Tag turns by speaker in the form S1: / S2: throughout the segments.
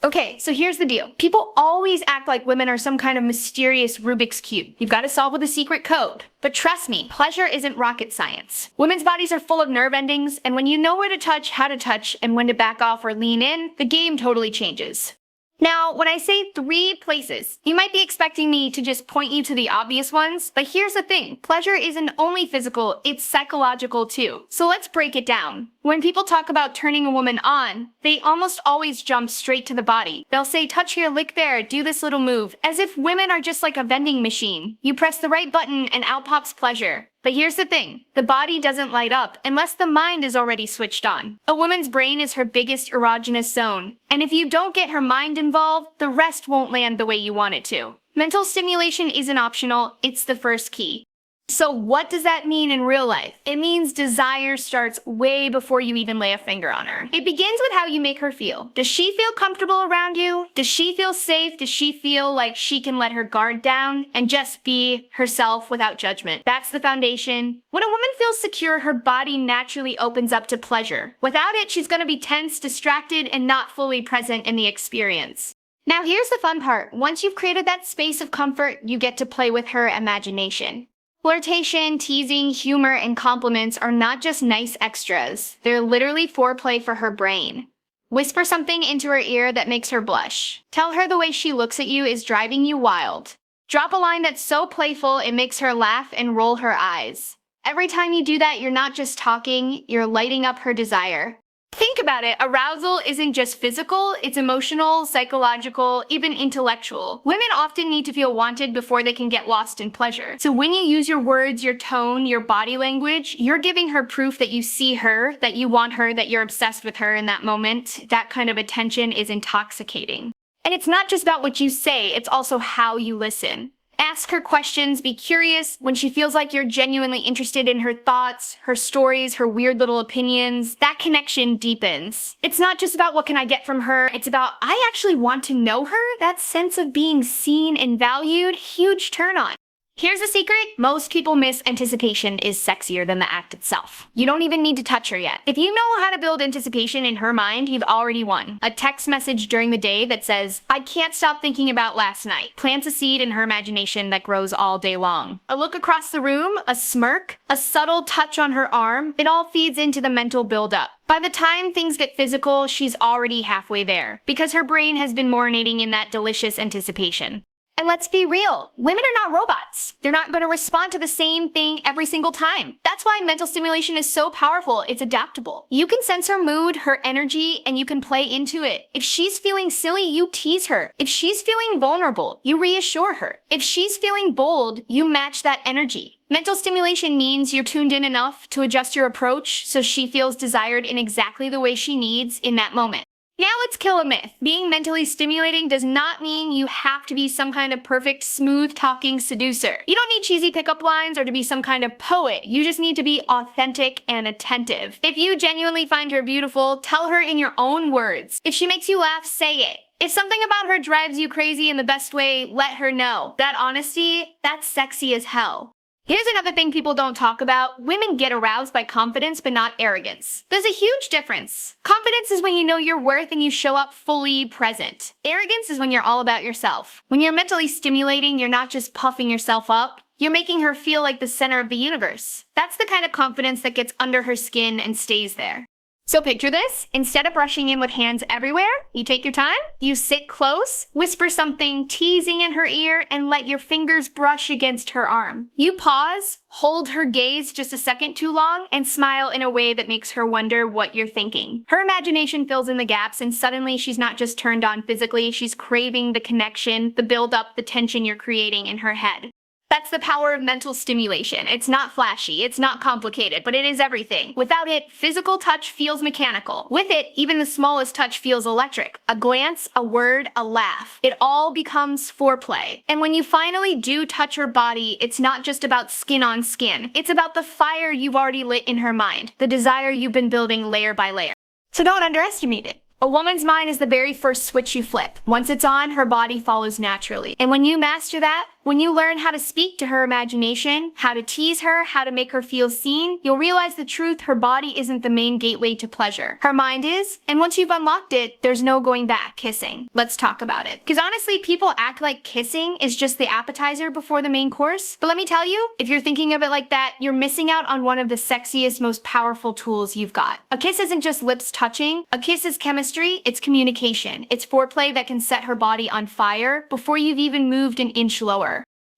S1: Okay, so here's the deal. People always act like women are some kind of mysterious Rubik's Cube. You've got to solve with a secret code. But trust me, pleasure isn't rocket science. Women's bodies are full of nerve endings, and when you know where to touch, how to touch, and when to back off or lean in, the game totally changes. Now, when I say 3 places, you might be expecting me to just point you to the obvious ones, but here's the thing. Pleasure isn't only physical, it's psychological too. So let's break it down. When people talk about turning a woman on, they almost always jump straight to the body. They'll say, touch here, lick there, do this little move, as if women are just like a vending machine. You press the right button and out pops pleasure. But here's the thing, the body doesn't light up unless the mind is already switched on. A woman's brain is her biggest erogenous zone, and if you don't get her mind involved, the rest won't land the way you want it to. Mental stimulation isn't optional, it's the first key. So what does that mean in real life? It means desire starts way before you even lay a finger on her. It begins with how you make her feel. Does she feel comfortable around you? Does she feel safe? Does she feel like she can let her guard down and just be herself without judgment? That's the foundation. When a woman feels secure, her body naturally opens up to pleasure. Without it, she's gonna be tense, distracted, and not fully present in the experience. Now here's the fun part. Once you've created that space of comfort, you get to play with her imagination. Flirtation, teasing, humor, and compliments are not just nice extras. They're literally foreplay for her brain. Whisper something into her ear that makes her blush. Tell her the way she looks at you is driving you wild. Drop a line that's so playful it makes her laugh and roll her eyes. Every time you do that, you're not just talking, you're lighting up her desire. Think about it, arousal isn't just physical, it's emotional, psychological, even intellectual. Women often need to feel wanted before they can get lost in pleasure. So when you use your words, your tone, your body language, you're giving her proof that you see her, that you want her, that you're obsessed with her in that moment. That kind of attention is intoxicating. And it's not just about what you say, it's also how you listen. Ask her questions, be curious. When she feels like you're genuinely interested in her thoughts, her stories, her weird little opinions, that connection deepens. It's not just about what can I get from her, it's about I actually want to know her. That sense of being seen and valued, huge turn on. Here's the secret, most people miss anticipation is sexier than the act itself. You don't even need to touch her yet. If you know how to build anticipation in her mind, you've already won. A text message during the day that says, I can't stop thinking about last night, plants a seed in her imagination that grows all day long. A look across the room, a smirk, a subtle touch on her arm, it all feeds into the mental buildup. By the time things get physical, she's already halfway there, because her brain has been marinating in that delicious anticipation. And let's be real, women are not robots. They're not going to respond to the same thing every single time. That's why mental stimulation is so powerful, it's adaptable. You can sense her mood, her energy, and you can play into it. If she's feeling silly, you tease her. If she's feeling vulnerable, you reassure her. If she's feeling bold, you match that energy. Mental stimulation means you're tuned in enough to adjust your approach so she feels desired in exactly the way she needs in that moment. Now let's kill a myth. Being mentally stimulating does not mean you have to be some kind of perfect, smooth-talking seducer. You don't need cheesy pickup lines or to be some kind of poet. You just need to be authentic and attentive. If you genuinely find her beautiful, tell her in your own words. If she makes you laugh, say it. If something about her drives you crazy in the best way, let her know. That honesty, that's sexy as hell. Here's another thing people don't talk about. Women get aroused by confidence, but not arrogance. There's a huge difference. Confidence is when you know your worth and you show up fully present. Arrogance is when you're all about yourself. When you're mentally stimulating, you're not just puffing yourself up. You're making her feel like the center of the universe. That's the kind of confidence that gets under her skin and stays there. So picture this, instead of rushing in with hands everywhere, you take your time, you sit close, whisper something teasing in her ear, and let your fingers brush against her arm. You pause, hold her gaze just a second too long, and smile in a way that makes her wonder what you're thinking. Her imagination fills in the gaps, and suddenly she's not just turned on physically, she's craving the connection, the build-up, the tension you're creating in her head. That's the power of mental stimulation. It's not flashy, it's not complicated, but it is everything. Without it, physical touch feels mechanical. With it, even the smallest touch feels electric. A glance, a word, a laugh. It all becomes foreplay. And when you finally do touch her body, it's not just about skin on skin. It's about the fire you've already lit in her mind, the desire you've been building layer by layer. So don't underestimate it. A woman's mind is the very first switch you flip. Once it's on, her body follows naturally. And when you master that, When you learn how to speak to her imagination, how to tease her, how to make her feel seen, you'll realize the truth: her body isn't the main gateway to pleasure. Her mind is, and once you've unlocked it, there's no going back. Kissing. Let's talk about it. Because honestly, people act like kissing is just the appetizer before the main course. But let me tell you, if you're thinking of it like that, you're missing out on one of the sexiest, most powerful tools you've got. A kiss isn't just lips touching. A kiss is chemistry, it's communication. It's foreplay that can set her body on fire before you've even moved an inch lower.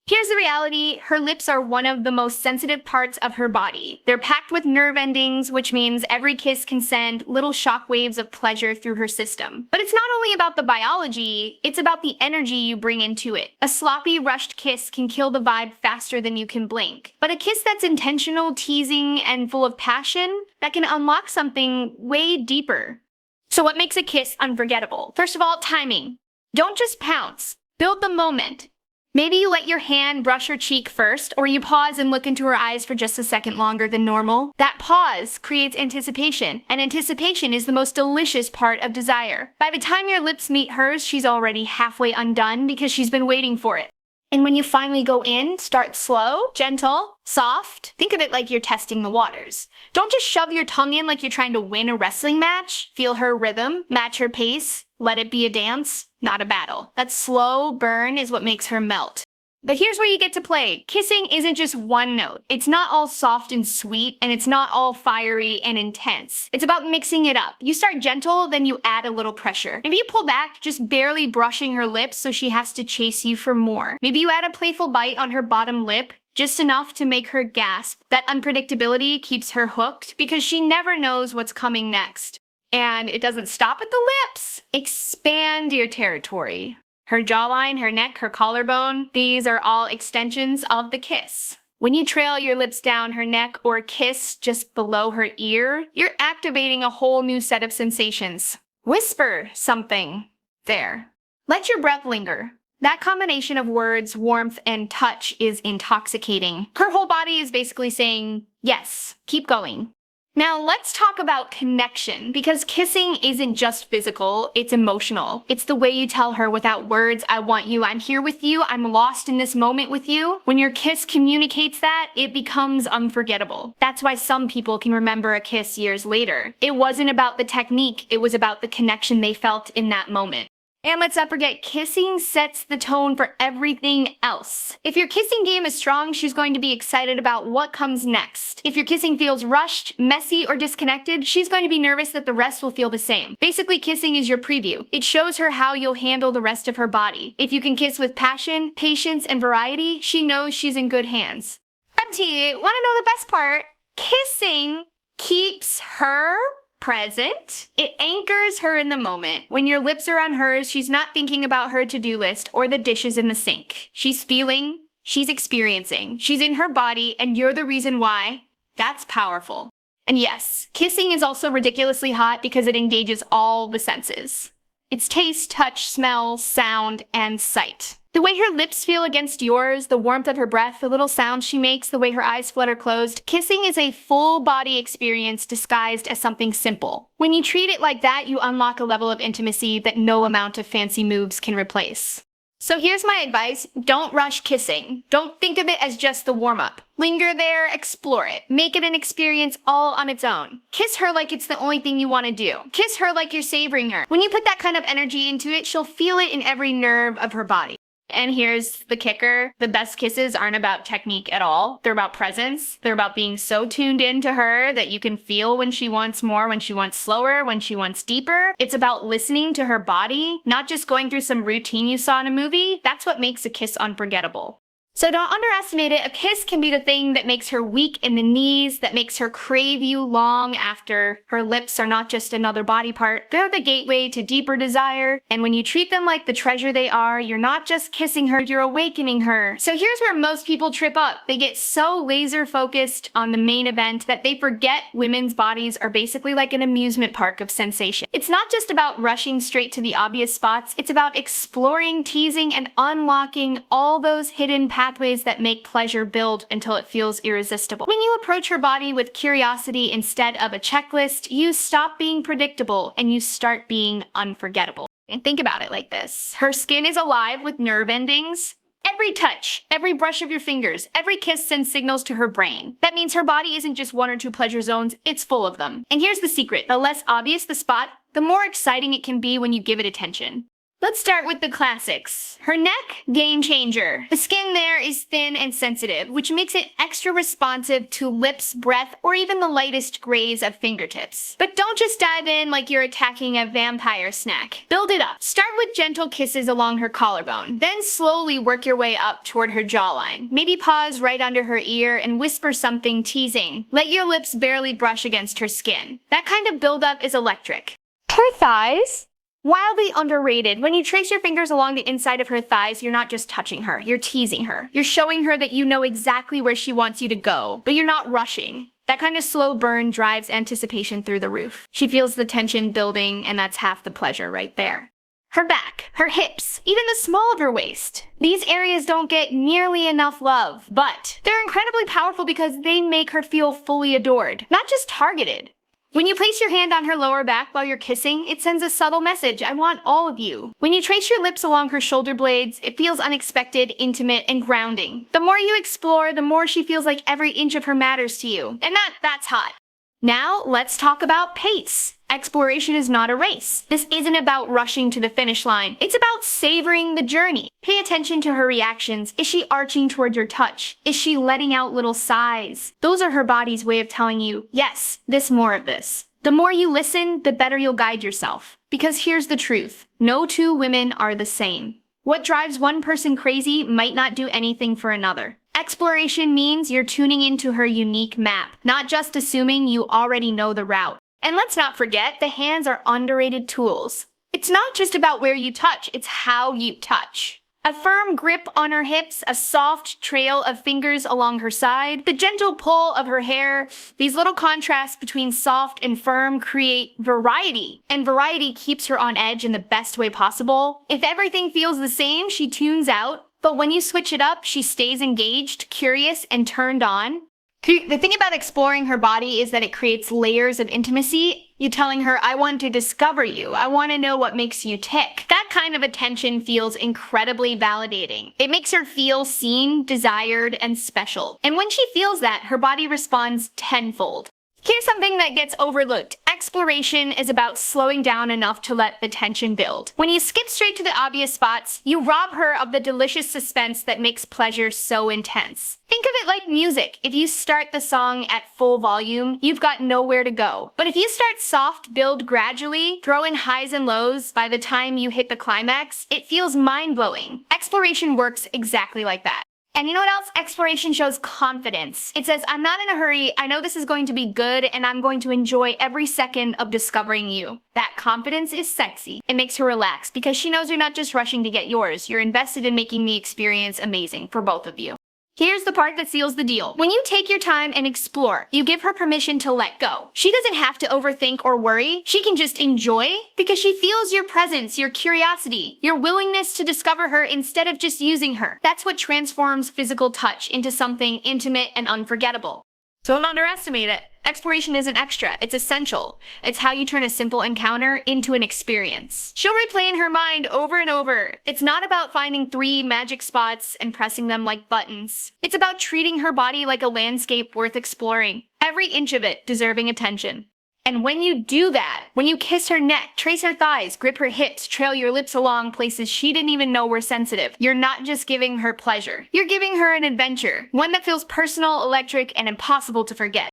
S1: Here's the reality: her lips are one of the most sensitive parts of her body. They're packed with nerve endings, which means every kiss can send little shock waves of pleasure through her system. But it's not only about the biology, it's about the energy you bring into it. A sloppy, rushed kiss can kill the vibe faster than you can blink. But a kiss that's intentional, teasing, and full of passion, that can unlock something way deeper. So what makes a kiss unforgettable? First of all, timing. Don't just pounce. Build the moment. Maybe you let your hand brush her cheek first, or you pause and look into her eyes for just a second longer than normal. That pause creates anticipation, and anticipation is the most delicious part of desire. By the time your lips meet hers, she's already halfway undone because she's been waiting for it. And when you finally go in, start slow, gentle, soft. Think of it like you're testing the waters. Don't just shove your tongue in like you're trying to win a wrestling match. Feel her rhythm, match her pace, let it be a dance, not a battle. That slow burn is what makes her melt. But here's where you get to play. Kissing isn't just one note. It's not all soft and sweet, and it's not all fiery and intense. It's about mixing it up. You start gentle, then you add a little pressure. Maybe you pull back, just barely brushing her lips so she has to chase you for more. Maybe you add a playful bite on her bottom lip, just enough to make her gasp. That unpredictability keeps her hooked because she never knows what's coming next. And it doesn't stop at the lips. Expand your territory. Her jawline, her neck, her collarbone, these are all extensions of the kiss. When you trail your lips down her neck or kiss just below her ear, you're activating a whole new set of sensations. Whisper something there. Let your breath linger. That combination of words, warmth, and touch is intoxicating. Her whole body is basically saying, yes, keep going. Now let's talk about connection, because kissing isn't just physical, it's emotional. It's the way you tell her without words, I want you, I'm here with you, I'm lost in this moment with you. When your kiss communicates that, it becomes unforgettable. That's why some people can remember a kiss years later. It wasn't about the technique, it was about the connection they felt in that moment. And let's not forget, kissing sets the tone for everything else. If your kissing game is strong, she's going to be excited about what comes next. If your kissing feels rushed, messy, or disconnected, she's going to be nervous that the rest will feel the same. Basically, kissing is your preview. It shows her how you'll handle the rest of her body. If you can kiss with passion, patience, and variety, she knows she's in good hands. Wanna know the best part? Kissing keeps her present. It anchors her in the moment. When your lips are on hers, she's not thinking about her to-do list or the dishes in the sink. She's feeling, she's experiencing, she's in her body, and you're the reason why. That's powerful. And yes, kissing is also ridiculously hot because it engages all the senses. It's taste, touch, smell, sound, and sight. The way her lips feel against yours, the warmth of her breath, the little sounds she makes, the way her eyes flutter closed. Kissing is a full body experience disguised as something simple. When you treat it like that, you unlock a level of intimacy that no amount of fancy moves can replace. So here's my advice: don't rush kissing. Don't think of it as just the warm-up. Linger there, explore it. Make it an experience all on its own. Kiss her like it's the only thing you want to do. Kiss her like you're savoring her. When you put that kind of energy into it, she'll feel it in every nerve of her body. And here's the kicker: the best kisses aren't about technique at all. They're about presence. They're about being so tuned into her that you can feel when she wants more, when she wants slower, when she wants deeper. It's about listening to her body, not just going through some routine you saw in a movie. That's what makes a kiss unforgettable. So don't underestimate it. A kiss can be the thing that makes her weak in the knees, that makes her crave you long after. Her lips are not just another body part. They're the gateway to deeper desire. And when you treat them like the treasure they are, you're not just kissing her, you're awakening her. So here's where most people trip up. They get so laser focused on the main event that they forget women's bodies are basically like an amusement park of sensation. It's not just about rushing straight to the obvious spots. It's about exploring, teasing, and unlocking all those hidden pathways that make pleasure build until it feels irresistible. When you approach her body with curiosity instead of a checklist, you stop being predictable and you start being unforgettable. And think about it like this: her skin is alive with nerve endings. Every touch, every brush of your fingers, every kiss sends signals to her brain. That means her body isn't just one or two pleasure zones, it's full of them. And here's the secret: the less obvious the spot, the more exciting it can be when you give it attention. Let's start with the classics. Her neck, game changer. The skin there is thin and sensitive, which makes it extra responsive to lips, breath, or even the lightest graze of fingertips. But don't just dive in like you're attacking a vampire snack. Build it up. Start with gentle kisses along her collarbone, then slowly work your way up toward her jawline. Maybe pause right under her ear and whisper something teasing. Let your lips barely brush against her skin. That kind of build-up is electric. Her thighs? Wildly underrated. When you trace your fingers along the inside of her thighs, you're not just touching her, you're teasing her. You're showing her that you know exactly where she wants you to go, but you're not rushing. That kind of slow burn drives anticipation through the roof. She feels the tension building, and that's half the pleasure right there. Her back, her hips, even the small of her waist. These areas don't get nearly enough love, but they're incredibly powerful because they make her feel fully adored, not just targeted. When you place your hand on her lower back while you're kissing, it sends a subtle message: I want all of you. When you trace your lips along her shoulder blades, it feels unexpected, intimate, and grounding. The more you explore, the more she feels like every inch of her matters to you. And that's hot. Now, let's talk about pace. Exploration is not a race. This isn't about rushing to the finish line. It's about savoring the journey. Pay attention to her reactions. Is she arching toward your touch? Is she letting out little sighs? Those are her body's way of telling you, yes, more of this. The more you listen, the better you'll guide yourself. Because here's the truth: no two women are the same. What drives one person crazy might not do anything for another. Exploration means you're tuning into her unique map, not just assuming you already know the route. And let's not forget, the hands are underrated tools. It's not just about where you touch, it's how you touch. A firm grip on her hips, a soft trail of fingers along her side, the gentle pull of her hair. These little contrasts between soft and firm create variety, and variety keeps her on edge in the best way possible. If everything feels the same, she tunes out, but when you switch it up, she stays engaged, curious, and turned on. The thing about exploring her body is that it creates layers of intimacy. You telling her, I want to discover you. I want to know what makes you tick. That kind of attention feels incredibly validating. It makes her feel seen, desired, and special. And when she feels that, her body responds tenfold. Here's something that gets overlooked. Exploration is about slowing down enough to let the tension build. When you skip straight to the obvious spots, you rob her of the delicious suspense that makes pleasure so intense. Think of it like music. If you start the song at full volume, you've got nowhere to go. But if you start soft, build gradually, throw in highs and lows, by the time you hit the climax, it feels mind-blowing. Exploration works exactly like that. And you know what else? Exploration shows confidence. It says, I'm not in a hurry, I know this is going to be good, and I'm going to enjoy every second of discovering you. That confidence is sexy. It makes her relax because she knows you're not just rushing to get yours, you're invested in making the experience amazing for both of you. Here's the part that seals the deal. When you take your time and explore, you give her permission to let go. She doesn't have to overthink or worry. She can just enjoy because she feels your presence, your curiosity, your willingness to discover her instead of just using her. That's what transforms physical touch into something intimate and unforgettable. Don't underestimate it. Exploration isn't extra, it's essential. It's how you turn a simple encounter into an experience. She'll replay in her mind over and over. It's not about finding 3 magic spots and pressing them like buttons. It's about treating her body like a landscape worth exploring. Every inch of it deserving attention. And when you do that, when you kiss her neck, trace her thighs, grip her hips, trail your lips along places she didn't even know were sensitive, you're not just giving her pleasure. You're giving her an adventure, one that feels personal, electric, and impossible to forget.